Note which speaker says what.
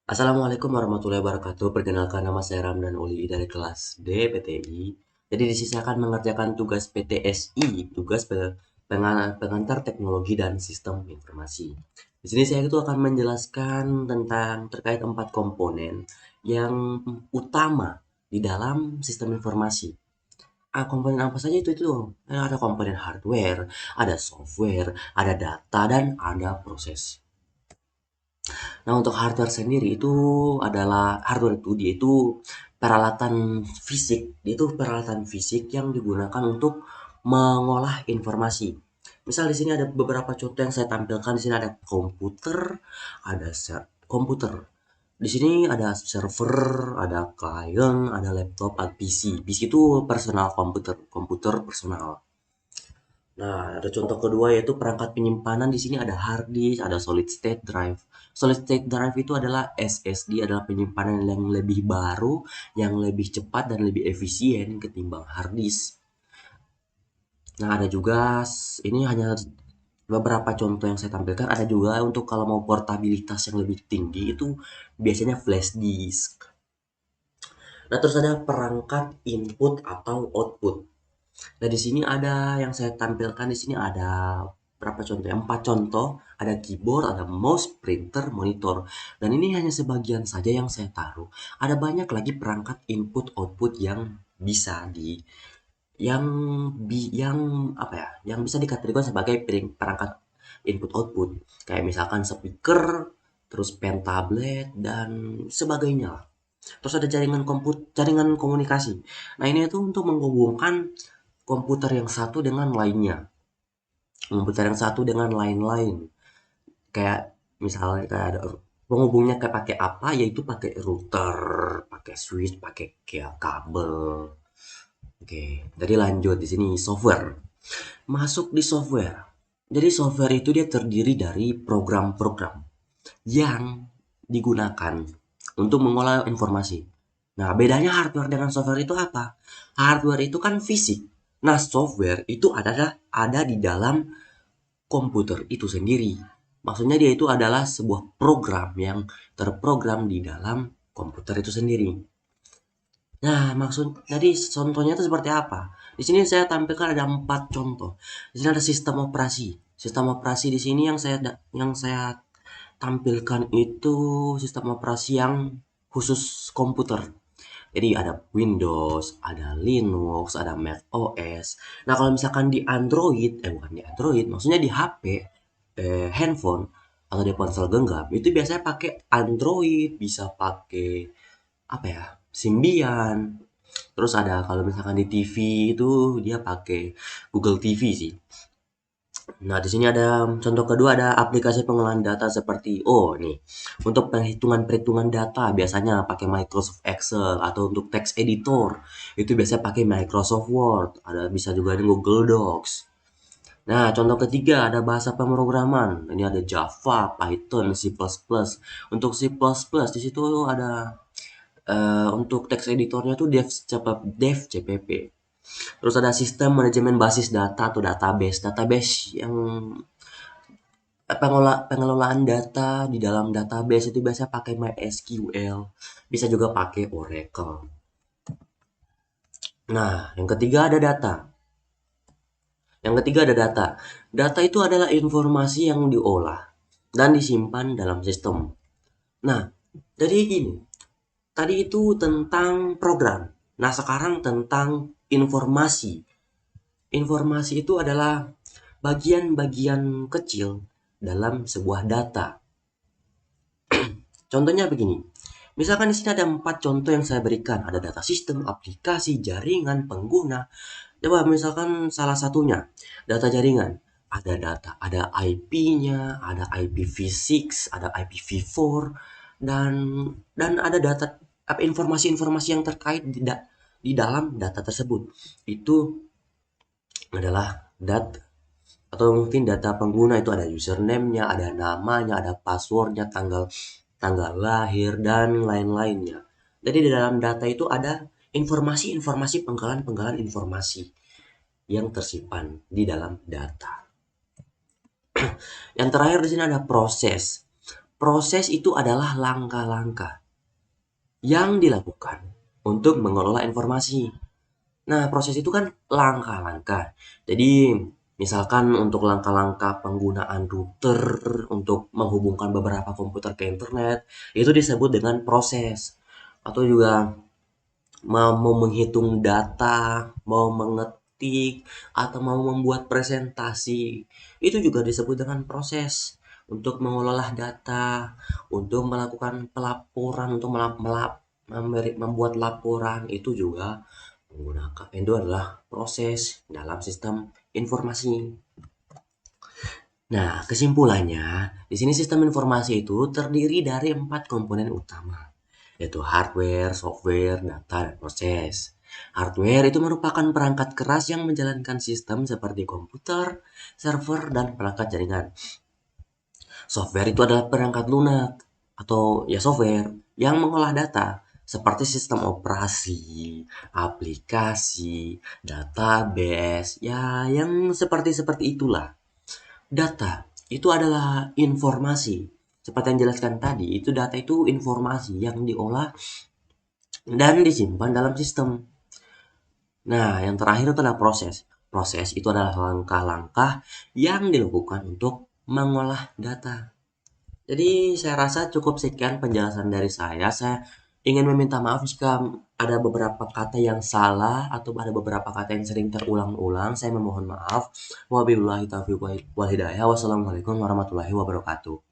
Speaker 1: Assalamualaikum warahmatullahi wabarakatuh. Perkenalkan, nama saya Ramdan Uli dari kelas D PTI. Jadi di sini saya akan mengerjakan tugas PTSI, tugas pengantar teknologi dan sistem informasi. Di sini saya itu akan menjelaskan tentang terkait 4 komponen yang utama di dalam sistem informasi. Komponen apa saja itu? Ada komponen hardware, ada software, ada data, dan ada proses. Nah, untuk hardware sendiri itu adalah hardware itu dia itu peralatan fisik. Dia itu peralatan fisik yang digunakan untuk mengolah informasi. Misal di sini ada beberapa contoh yang saya tampilkan. Di sini ada komputer, ada komputer. Di sini ada server, ada client, ada laptop, ada PC. PC itu personal komputer, komputer personal. Nah, ada contoh kedua yaitu perangkat penyimpanan. Di sini ada hard disk, ada solid state drive. Solid state drive itu adalah SSD, adalah penyimpanan yang lebih baru, yang lebih cepat dan lebih efisien ketimbang hard disk. Nah, ada juga ini hanya beberapa contoh yang saya tampilkan. Ada juga untuk kalau mau portabilitas yang lebih tinggi itu biasanya flash disk. Nah, terus ada perangkat input atau output. Nah, di sini ada yang saya tampilkan di sini ada berapa contoh? Empat contoh, ada keyboard, ada mouse, printer, monitor. Dan ini hanya sebagian saja yang saya taruh. Ada banyak lagi perangkat input output yang bisa di yang apa ya? Yang bisa dikategorikan sebagai perangkat input output. Kayak misalkan speaker, terus pen tablet dan sebagainya. Terus ada jaringan komunikasi. Nah, ini itu untuk menghubungkan komputer yang satu dengan lainnya, komputer yang satu dengan lain-lain. Kayak misalnya kayak ada penghubungnya kayak pakai apa, yaitu pakai router, pakai switch, pakai kayak kabel. Oke, jadi lanjut di sini software. Masuk di software. Jadi software itu dia terdiri dari program-program yang digunakan untuk mengolah informasi. Nah, bedanya hardware dengan software itu apa? Hardware itu kan fisik. Nah, software itu ada di dalam komputer itu sendiri. Maksudnya dia itu adalah sebuah program yang terprogram di dalam komputer itu sendiri. Nah, jadi contohnya itu seperti apa? Di sini saya tampilkan ada 4 contoh. Di sini ada sistem operasi. Sistem operasi di sini yang saya tampilkan itu sistem operasi yang khusus komputer. Jadi ada Windows, ada Linux, ada Mac OS. Nah, kalau misalkan di Android, bukan di Android, maksudnya di HP, handphone atau di ponsel genggam, itu biasanya pakai Android, bisa pakai apa ya? Symbian. Terus ada kalau misalkan di TV itu dia pakai Google TV sih. Nah, di sini ada contoh kedua, ada aplikasi pengolahan data seperti nih. Untuk perhitungan data biasanya pakai Microsoft Excel, atau untuk text editor itu biasanya pakai Microsoft Word, ada bisa juga di Google Docs. Nah, contoh ketiga ada bahasa pemrograman. Ini ada Java, Python, C++. Untuk C++ di situ ada untuk text editornya tuh dev CPP. Terus ada sistem manajemen basis data atau database. Database yang pengelolaan data di dalam database itu biasanya pakai MySQL, bisa juga pakai Oracle. Nah, yang ketiga ada data. Yang ketiga ada data. Data itu adalah informasi yang diolah dan disimpan dalam sistem. Nah, jadi gini, tadi itu tentang program. Nah, sekarang tentang informasi. Informasi itu adalah bagian-bagian kecil dalam sebuah data. Contohnya begini. Misalkan di sini ada 4 contoh yang saya berikan. Ada data sistem, aplikasi, jaringan, pengguna. Coba misalkan salah satunya, data jaringan. Ada IP-nya, ada IPv6, ada IPv4, dan ada data informasi-informasi yang terkait di dalam data tersebut. Itu adalah data, atau mungkin data pengguna itu ada username-nya, ada namanya, ada passwordnya, tanggal tanggal lahir, dan lain-lainnya. Jadi di dalam data itu ada informasi-informasi, penggalan-penggalan informasi yang tersimpan di dalam data. Yang terakhir di sini ada proses. Proses itu adalah langkah-langkah yang dilakukan untuk mengelola informasi. Nah, proses itu kan langkah-langkah. Jadi, misalkan untuk langkah-langkah penggunaan router untuk menghubungkan beberapa komputer ke internet, itu disebut dengan proses. Atau juga mau menghitung data, mau mengetik, atau mau membuat presentasi, itu juga disebut dengan proses. Untuk mengolah data, untuk melakukan pelaporan, untuk membuat laporan, itu juga menggunakan itu adalah proses dalam sistem informasi. Nah, kesimpulannya, di sini sistem informasi itu terdiri dari 4 komponen utama, yaitu hardware, software, data, dan proses. Hardware itu merupakan perangkat keras yang menjalankan sistem seperti komputer, server, dan perangkat jaringan. Software itu adalah perangkat lunak atau ya software yang mengolah data seperti sistem operasi, aplikasi, database, ya yang seperti itulah. Data itu adalah informasi. Seperti yang jelaskan tadi, itu data itu informasi yang diolah dan disimpan dalam sistem. Nah, yang terakhir itu adalah proses. Proses itu adalah langkah-langkah yang dilakukan untuk mengolah data. Jadi saya rasa cukup sekian penjelasan dari saya. Saya ingin meminta maaf jika ada beberapa kata yang salah atau ada beberapa kata yang sering terulang-ulang. Saya memohon maaf. Wabillahi taufiq wal hidayah. Wassalamualaikum warahmatullahi wabarakatuh.